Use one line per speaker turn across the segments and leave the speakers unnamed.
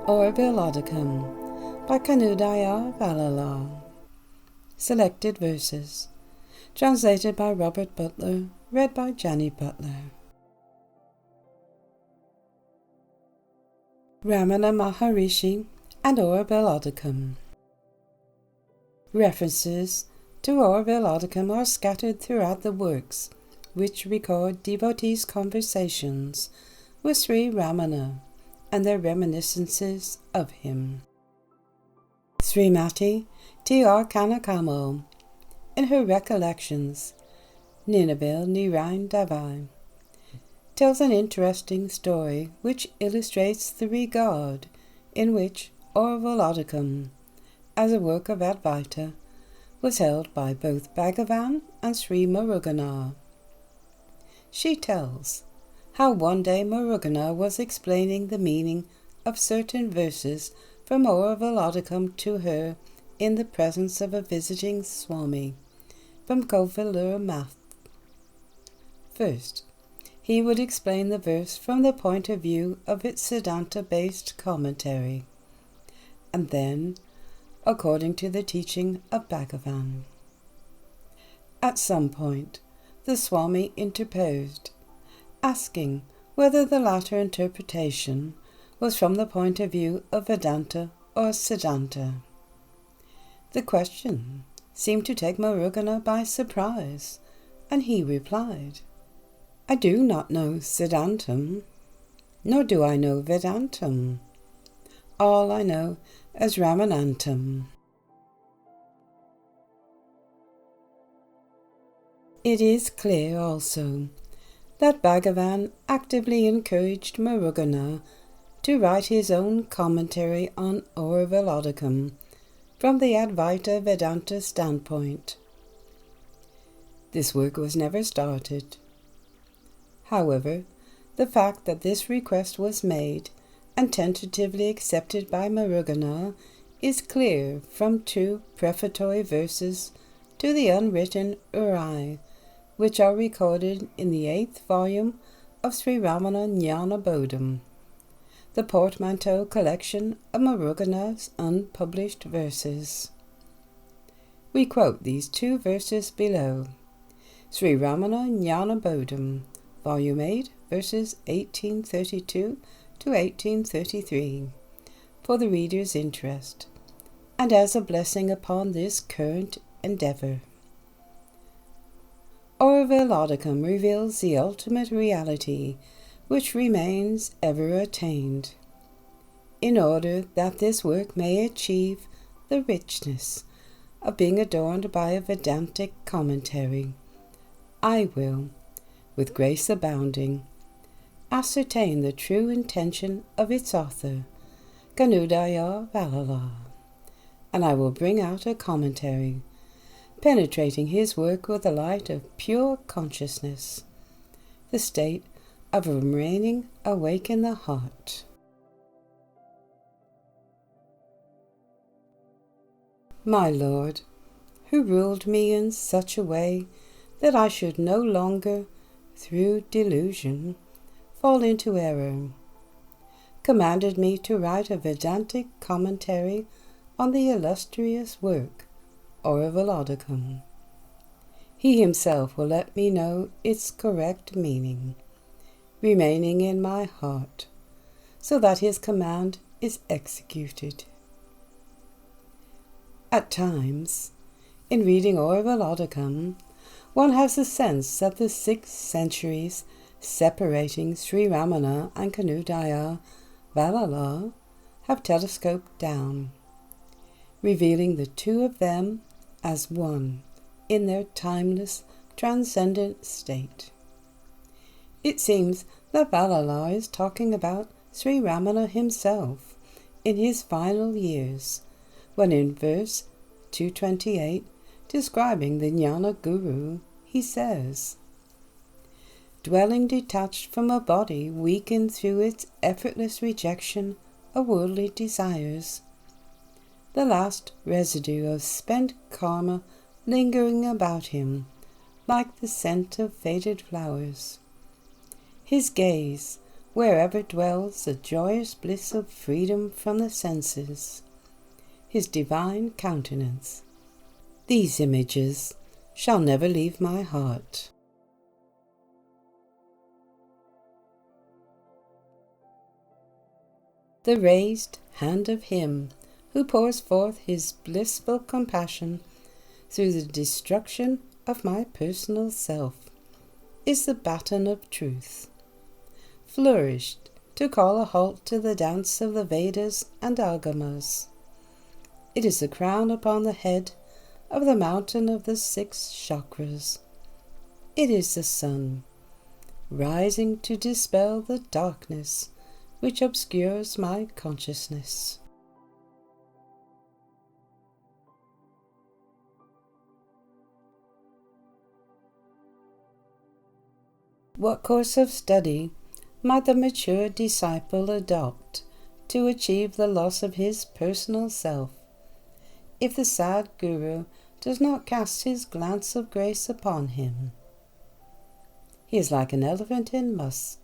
or Vilodicum by Kanudaya Valala. Selected verses. Translated by Robert Butler. Read by Jenny Butler. Ramana Maharshi and Or Vilodicum. References to Or Vilodicum are scattered throughout the works, which record devotees' conversations with Sri Ramana and their reminiscences of him. Srimati T.R. Kanakamo, in her recollections, Nineveh Nirain Davai, tells an interesting story which illustrates the regard in which Or Vilodicum, as a work of Advaita, was held by both Bhagavan and Sri Muruganar. She tells how one day Muruganar was explaining the meaning of certain verses from Or Vilodicum to her in the presence of a visiting Swami from Kovilur Math. First, he would explain the verse from the point of view of its Siddhanta-based commentary, and then according to the teaching of Bhagavan. At some point, the Swami interposed, asking whether the latter interpretation was from the point of view of Vedanta or Siddhanta. The question seemed to take Muruganar by surprise, and he replied, "I do not know Siddhantam, nor do I know Vedantam. All I know is Ramanantam." It is clear also that Bhagavan actively encouraged Muruganar to write his own commentary on Or Vilodicum from the Advaita Vedanta standpoint. This work was never started. However, the fact that this request was made and tentatively accepted by Muruganar is clear from two prefatory verses to the unwritten Urai, which are recorded in the 8th volume of Sri Ramana Jnana Bodham, the portmanteau collection of Muruganar's unpublished verses. We quote these two verses below. Sri Ramana Jnana Bodham, Volume 8, verses 1832 to 1833, for the reader's interest, and as a blessing upon this current endeavor. Or Vilodicum reveals the ultimate reality which remains ever attained. In order that this work may achieve the richness of being adorned by a Vedantic commentary, I will, with grace abounding, ascertain the true intention of its author, Kanudaya Valala, and I will bring out a commentary, penetrating his work with the light of pure consciousness, the state of remaining awake in the heart. My Lord, who ruled me in such a way that I should no longer, through delusion, fall into error, commanded me to write a Vedantic commentary on the illustrious work, Or Vilodicum. He himself will let me know its correct meaning, remaining in my heart, so that his command is executed. At times, in reading Or Vilodicum, one has the sense that the 6 centuries separating Sri Ramana and Kanudaya Valala have telescoped down, revealing the two of them as one in their timeless, transcendent state. It seems that Valala is talking about Sri Ramana himself in his final years, when in verse 228, describing the Jnana Guru, he says, "Dwelling detached from a body weakened through its effortless rejection of worldly desires, the last residue of spent karma lingering about him like the scent of faded flowers. His gaze wherever dwells the joyous bliss of freedom from the senses, his divine countenance. These images shall never leave my heart. The raised hand of him who pours forth his blissful compassion through the destruction of my personal self is the baton of truth, flourished to call a halt to the dance of the Vedas and Agamas. It is the crown upon the head of the mountain of the 6 chakras. It is the sun, rising to dispel the darkness which obscures my consciousness. What course of study might the mature disciple adopt to achieve the loss of his personal self, if the sad Guru does not cast his glance of grace upon him? He is like an elephant in musk,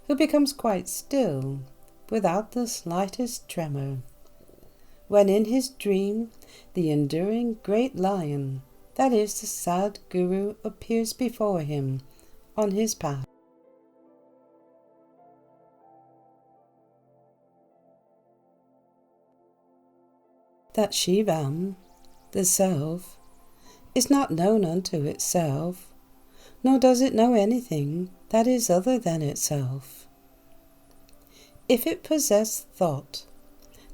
who becomes quite still, without the slightest tremor, when in his dream the enduring great lion, that is the sad Guru, appears before him on his path. That Shivam, the self, is not known unto itself, nor does it know anything that is other than itself. If it possessed thought,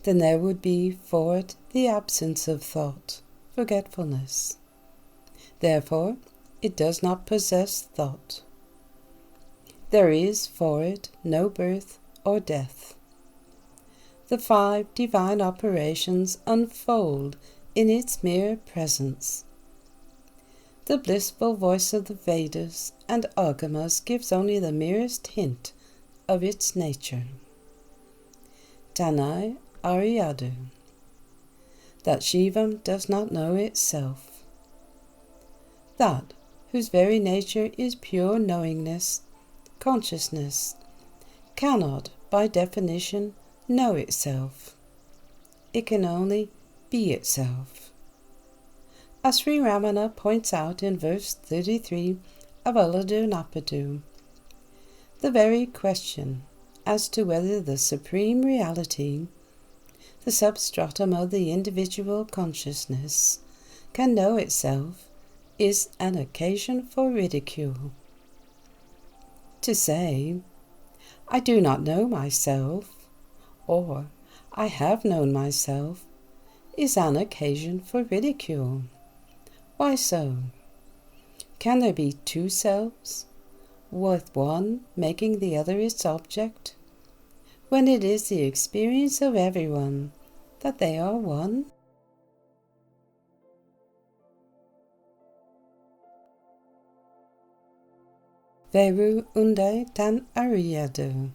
then there would be for it the absence of thought, forgetfulness. Therefore, it does not possess thought. There is for it no birth or death. The 5 divine operations unfold in its mere presence. The blissful voice of the Vedas and Agamas gives only the merest hint of its nature. Tanai Ariadu, that Shivam does not know itself. That whose very nature is pure knowingness, consciousness, cannot, by definition, know itself. It can only be itself. As Sri Ramana points out in verse 33 of Aladunapadu, the very question as to whether the supreme reality, the substratum of the individual consciousness, can know itself is an occasion for ridicule. To say, I do not know myself, or I have known myself, is an occasion for ridicule. Why so? Can there be 2 selves, with one making the other its object, when it is the experience of everyone that they are one? Veru unde tan ariadu.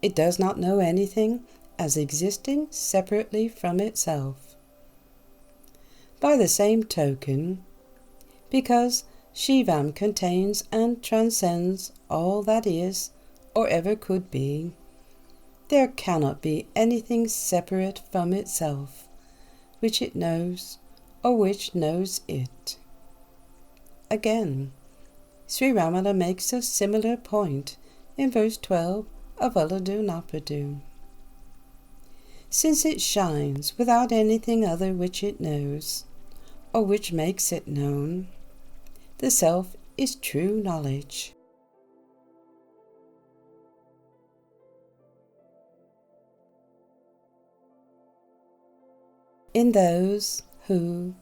It does not know anything as existing separately from itself. By the same token, because Shivam contains and transcends all that is or ever could be, there cannot be anything separate from itself, which it knows or which knows it. Again, Sri Ramana makes a similar point in verse 12 of Aladunapadu. Since it shines without anything other which it knows, or which makes it known, the self is true knowledge. In those who,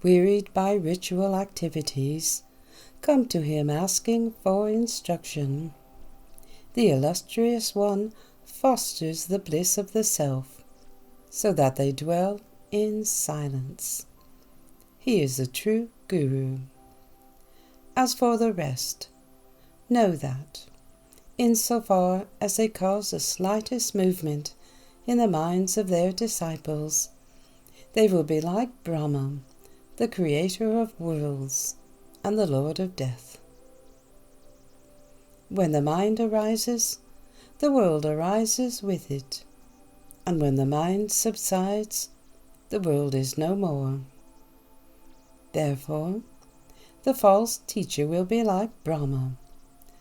wearied by ritual activities, come to him asking for instruction, the illustrious one fosters the bliss of the self, so that they dwell in silence. He is a true Guru. As for the rest, know that, in so far as they cause the slightest movement in the minds of their disciples, they will be like Brahma, the creator of worlds and the Lord of Death. When the mind arises, the world arises with it, and when the mind subsides, the world is no more. Therefore, the false teacher will be like Brahma,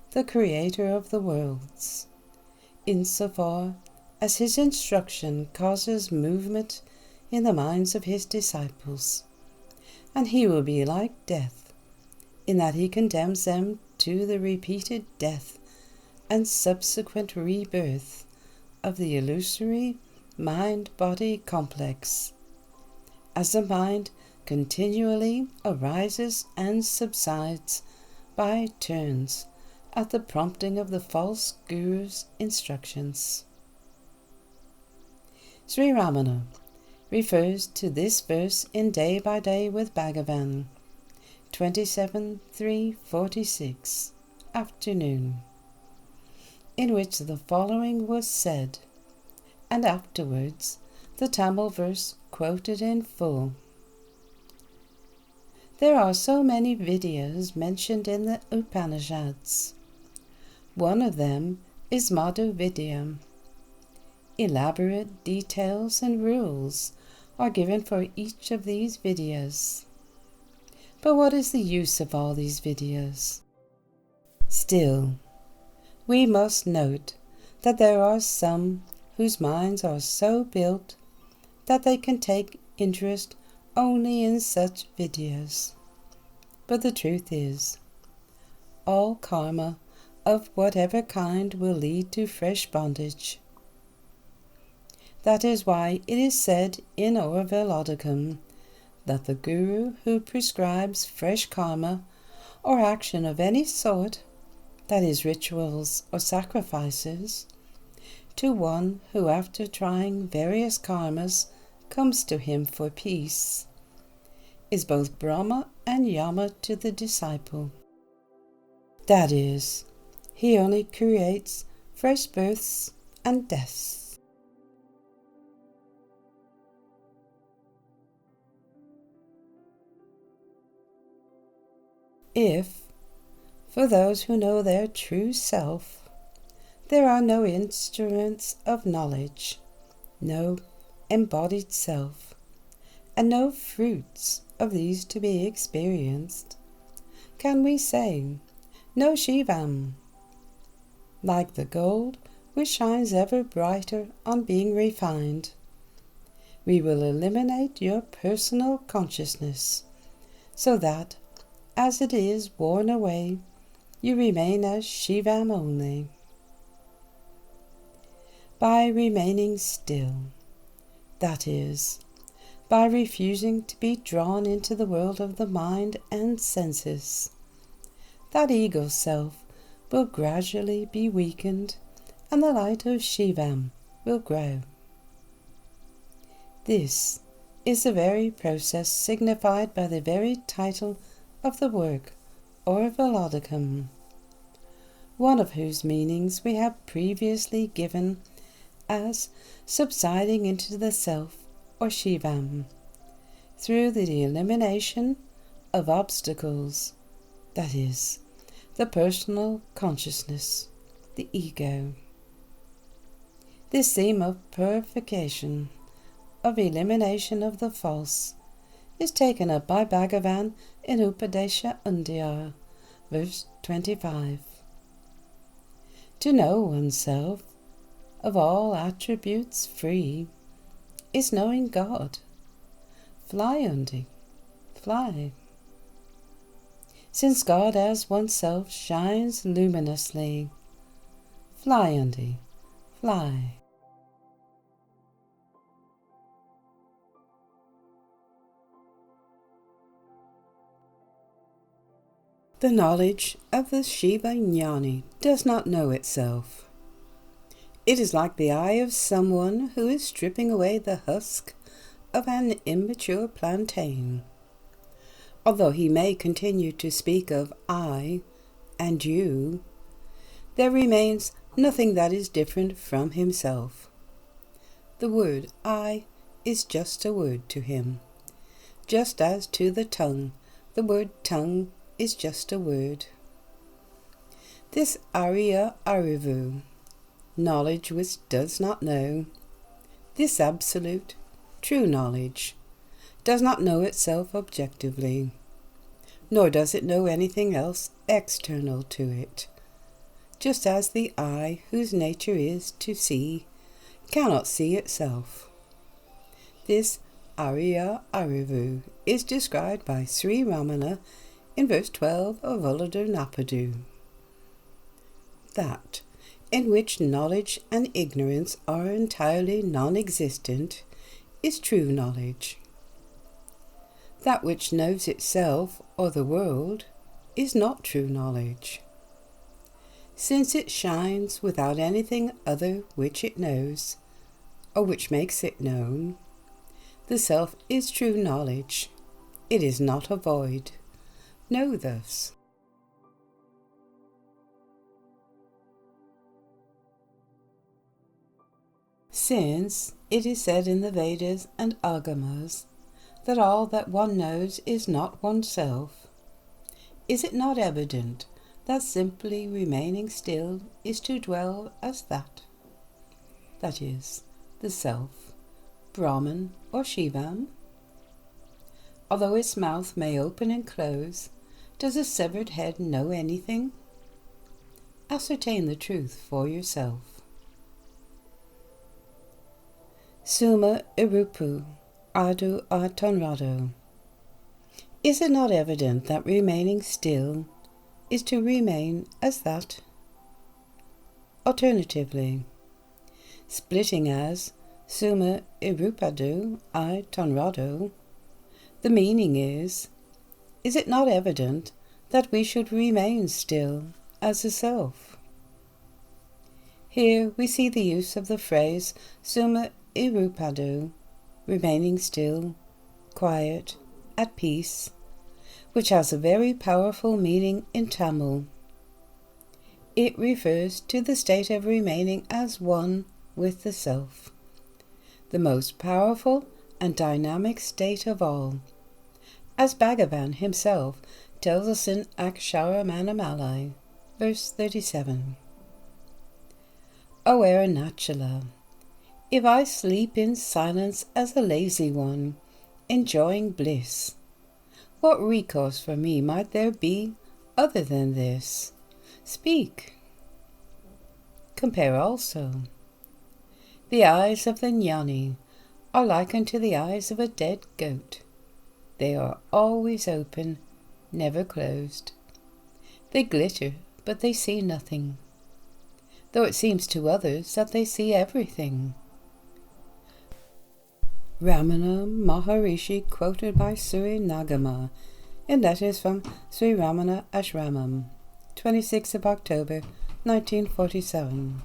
the creator of the worlds, insofar as his instruction causes movement in the minds of his disciples, and he will be like death, in that he condemns them to the repeated death and subsequent rebirth of the illusory mind-body complex, as the mind continually arises and subsides by turns at the prompting of the false guru's instructions. Sri Ramana refers to this verse in Day by Day with Bhagavan, 27.3.46, afternoon, in which the following was said, and afterwards the Tamil verse quoted in full. There are so many Vidyas mentioned in the Upanishads. One of them is Madhu Vidya. Elaborate details and rules are given for each of these Vidyas. But what is the use of all these Vidyas? Still, we must note that there are some whose minds are so built that they can take interest only in such Vidyas. But the truth is, all karma of whatever kind will lead to fresh bondage. That is why it is said in Aradhana that the Guru who prescribes fresh karma or action of any sort, that is rituals or sacrifices, to one who after trying various karmas comes to him for peace, is both Brahma and Yama to the disciple. That is, he only creates fresh births and deaths. If, for those who know their true self, there are no instruments of knowledge, no embodied self, and no fruits of these to be experienced, can we say, no Shivam? Like the gold which shines ever brighter on being refined, we will eliminate your personal consciousness, so that, as it is worn away, you remain as Shivam only. By remaining still, that is, by refusing to be drawn into the world of the mind and senses, that ego self will gradually be weakened and the light of Shivam will grow. This is the very process signified by the very title of the work, or Velodicum, one of whose meanings we have previously given as subsiding into the self, or Shivam, through the elimination of obstacles, that is, the personal consciousness, the ego. This theme of purification, of elimination of the false, is taken up by Bhagavan in Upadesha Undiyar, verse 25. To know oneself, of all attributes free, is knowing God. Fly, Undi, fly. Since God as oneself shines luminously, fly, Undi, fly. The knowledge of the Shiva Jnani does not know itself. It is like the eye of someone who is stripping away the husk of an immature plantain. Although he may continue to speak of I and you, there remains nothing that is different from himself. The word I is just a word to him, just as to the tongue the word tongue is just a word. This Ariya Arivu, knowledge which does not know, this absolute, true knowledge, does not know itself objectively, nor does it know anything else external to it, just as the eye, whose nature is to see, cannot see itself. This Ariya Arivu is described by Sri Ramana in verse 12 of Ulladu. That in which knowledge and ignorance are entirely non-existent is true knowledge. That which knows itself or the world is not true knowledge. Since it shines without anything other which it knows, or which makes it known, the self is true knowledge. It is not a void. Know thus. Since it is said in the Vedas and Agamas that all that one knows is not oneself, is it not evident that simply remaining still is to dwell as that is, the self, Brahman or Shivam? Although its mouth may open and close, does a severed head know anything? Ascertain the truth for yourself. Suma Irupu Adu Atonrado. Is it not evident that remaining still is to remain as that? Alternatively, splitting as Suma Irupadu I Tonrado, the meaning is it not evident that we should remain still as a self? Here we see the use of the phrase Suma Irupadu, remaining still, quiet, at peace, which has a very powerful meaning in Tamil. It refers to the state of remaining as one with the self, the most powerful and dynamic state of all, as Bhagavan himself tells us in Ashrama, verse 37. O Arunachala, if I sleep in silence as a lazy one, enjoying bliss, what recourse for me might there be other than this? Speak. Compare also. The eyes of the jnani are likened to the eyes of a dead goat. They are always open, never closed. They glitter, but they see nothing, though it seems to others that they see everything. Ramana Maharshi quoted by Sri Nagama in letters from Sri Ramana Ashramam, 26th of October, 1947.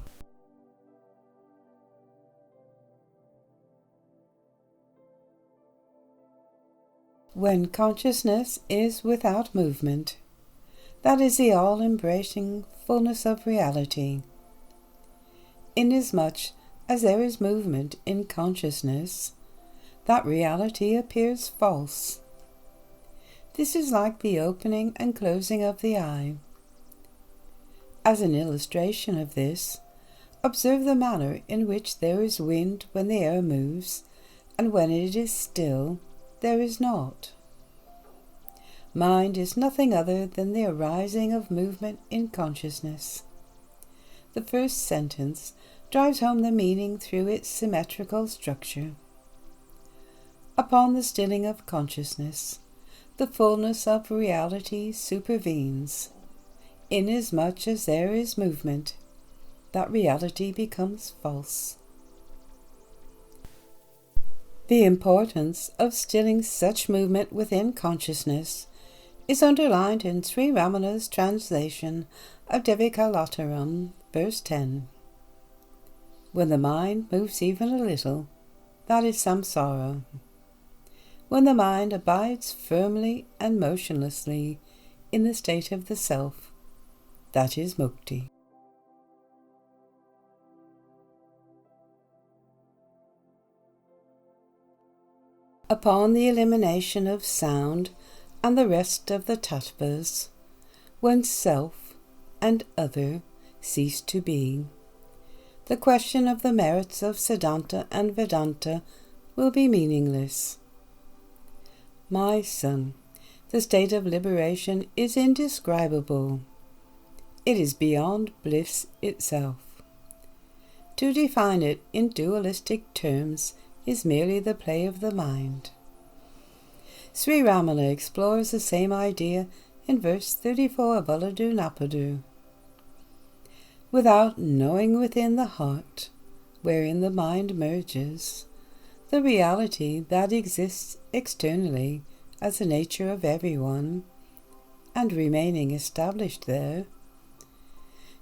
When consciousness is without movement, that is the all-embracing fullness of reality. Inasmuch as there is movement in consciousness, that reality appears false. This is like the opening and closing of the eye. As an illustration of this, observe the manner in which there is wind when the air moves, and when it is still, there is not. Mind is nothing other than the arising of movement in consciousness. The first sentence drives home the meaning through its symmetrical structure. Upon the stilling of consciousness, the fullness of reality supervenes. Inasmuch as there is movement, that reality becomes false. The importance of stilling such movement within consciousness is underlined in Sri Ramana's translation of Devikalattaram, verse 10. When the mind moves even a little, that is samsara. When the mind abides firmly and motionlessly in the state of the self, that is mukti. Upon the elimination of sound and the rest of the tattvas, when self, and other cease to be. The question of the merits of Siddhanta and Vedanta will be meaningless. My son, the state of liberation is indescribable. It is beyond bliss itself. To define it in dualistic terms is merely the play of the mind. Sri Ramana explores the same idea in verse 34 of Aradhana. Without knowing within the heart, wherein the mind merges, the reality that exists externally as the nature of everyone, and remaining established there,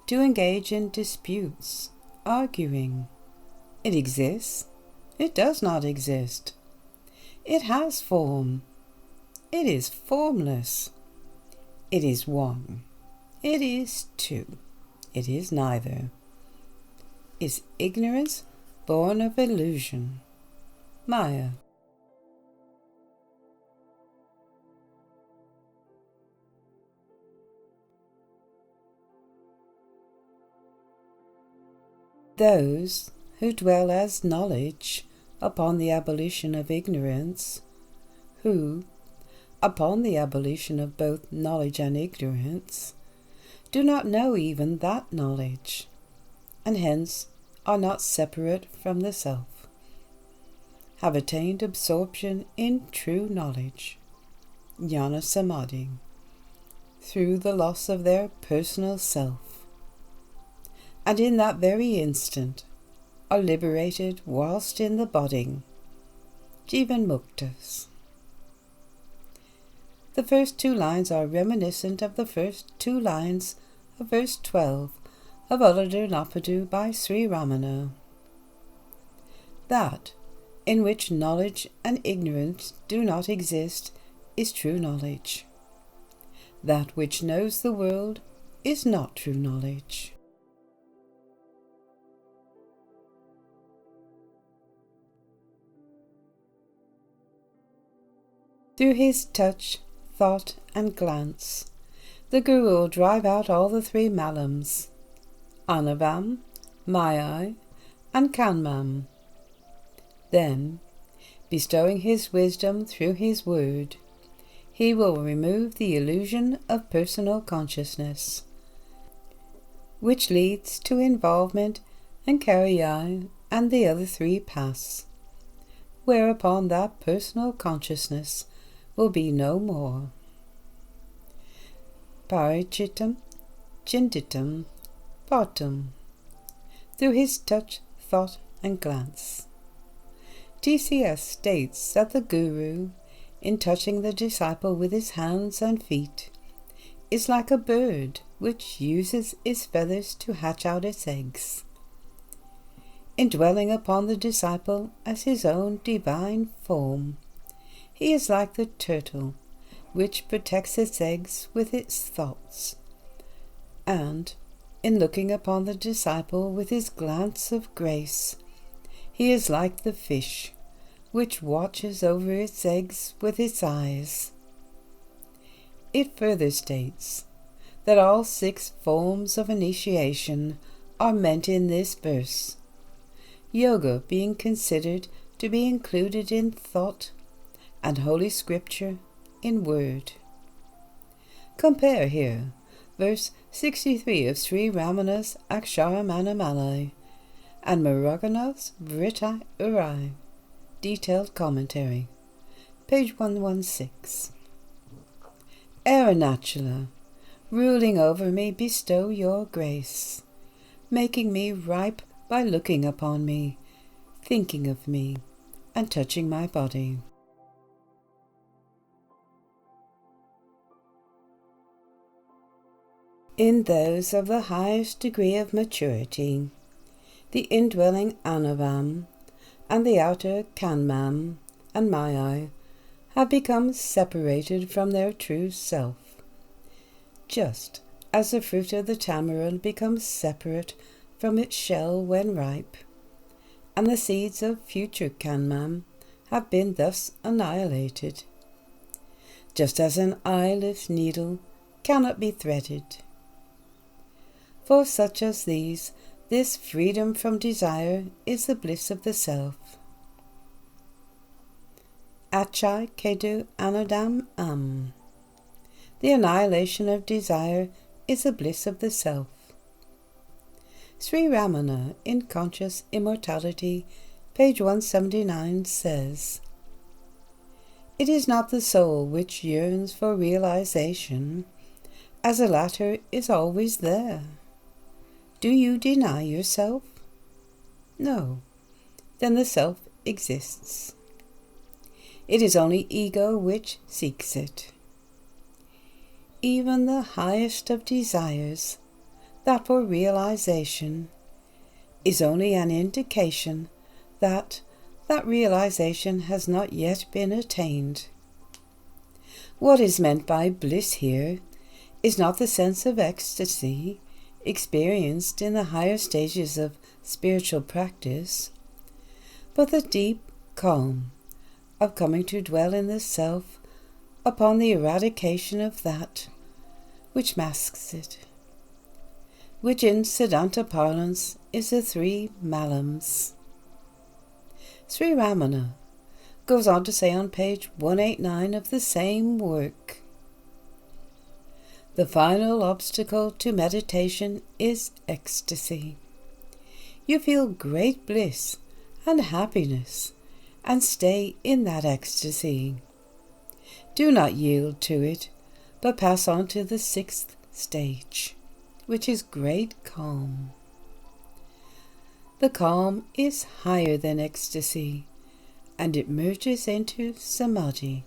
to engage in disputes, arguing. It exists. It does not exist. It has form. It is formless. It is one. It is two. It is neither. Is ignorance born of illusion? Maya. Those who dwell as knowledge upon the abolition of ignorance, who, upon the abolition of both knowledge and ignorance, do not know even that knowledge, and hence are not separate from the self, have attained absorption in true knowledge, jnana samadhi, through the loss of their personal self, and in that very instant are liberated whilst in the body, jivan muktas. The first two lines are reminiscent of the first two lines of verse 12 of Aradhana by Sri Ramana. That in which knowledge and ignorance do not exist is true knowledge. That which knows the world is not true knowledge. Through his touch, thought, and glance, the Guru will drive out all the three malams, anavam, maya, and kanmam. Then, bestowing his wisdom through his word, he will remove the illusion of personal consciousness, which leads to involvement and karya and the other three paths, whereupon that personal consciousness will be no more. Parichitam, chintitam, patum, through his touch, thought, and glance. TCS states that the Guru, in touching the disciple with his hands and feet, is like a bird which uses its feathers to hatch out its eggs. In dwelling upon the disciple as his own divine form, he is like the turtle, which protects its eggs with its thoughts, and, in looking upon the disciple with his glance of grace, he is like the fish, which watches over its eggs with its eyes. It further states that all 6 forms of initiation are meant in this verse, yoga being considered to be included in thought, and Holy Scripture in word. Compare here verse 63 of Sri Ramana's Akshara and Murugan's Vritta Urai, detailed commentary, page 116. Arunachala, ruling over me, bestow your grace, making me ripe by looking upon me, thinking of me, and touching my body. In those of the highest degree of maturity, the indwelling anavam and the outer kanmam and maya have become separated from their true self, just as the fruit of the tamarind becomes separate from its shell when ripe, and the seeds of future kanmam have been thus annihilated, just as an eyeless needle cannot be threaded. For such as these, this freedom from desire is the bliss of the self. Achai kedu anodam am. The annihilation of desire is the bliss of the self. Sri Ramana, in Conscious Immortality, page 179, says, "It is not the soul which yearns for realization, as the latter is always there. Do you deny yourself? No, then the self exists. It is only ego which seeks it. Even the highest of desires, that for realization, is only an indication that realization has not yet been attained. What is meant by bliss here is not the sense of ecstasy experienced in the higher stages of spiritual practice, but the deep calm of coming to dwell in the self upon the eradication of that which masks it, which in Siddhanta parlance is the three malams." Sri Ramana goes on to say on page 189 of the same work, "The final obstacle to meditation is ecstasy. You feel great bliss and happiness and stay in that ecstasy. Do not yield to it, but pass on to the sixth stage, which is great calm. The calm is higher than ecstasy, and it merges into samadhi."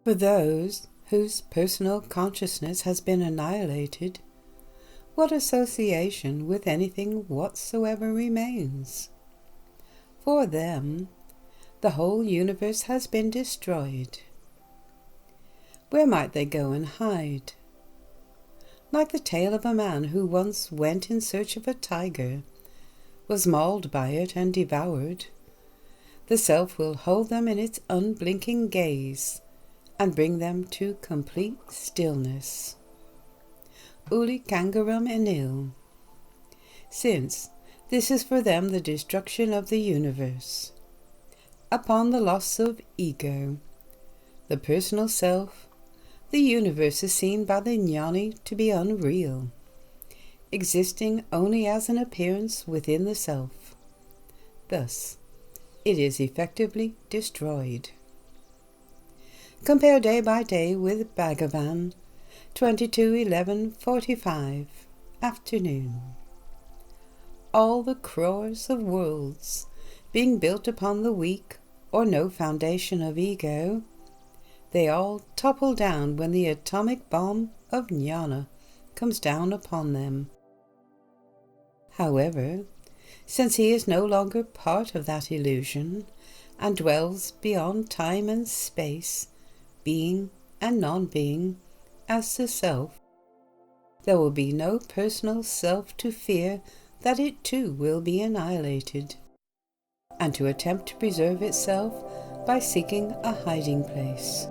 For those whose personal consciousness has been annihilated, what association with anything whatsoever remains? For them, the whole universe has been destroyed. Where might they go and hide? Like the tale of a man who once went in search of a tiger, was mauled by it and devoured, the self will hold them in its unblinking gaze and bring them to complete stillness. Uli kangarum enil. Since this is for them the destruction of the universe. Upon the loss of ego, the personal self, the universe is seen by the jnani to be unreal, existing only as an appearance within the self. Thus, it is effectively destroyed. Compare day by day with Bhagavan, 22:11:45, afternoon. All the crores of worlds being built upon the weak or no foundation of ego, they all topple down when the atomic bomb of jnana comes down upon them. However, since he is no longer part of that illusion and dwells beyond time and space, being and non-being, as the self, there will be no personal self to fear that it too will be annihilated, and to attempt to preserve itself by seeking a hiding place.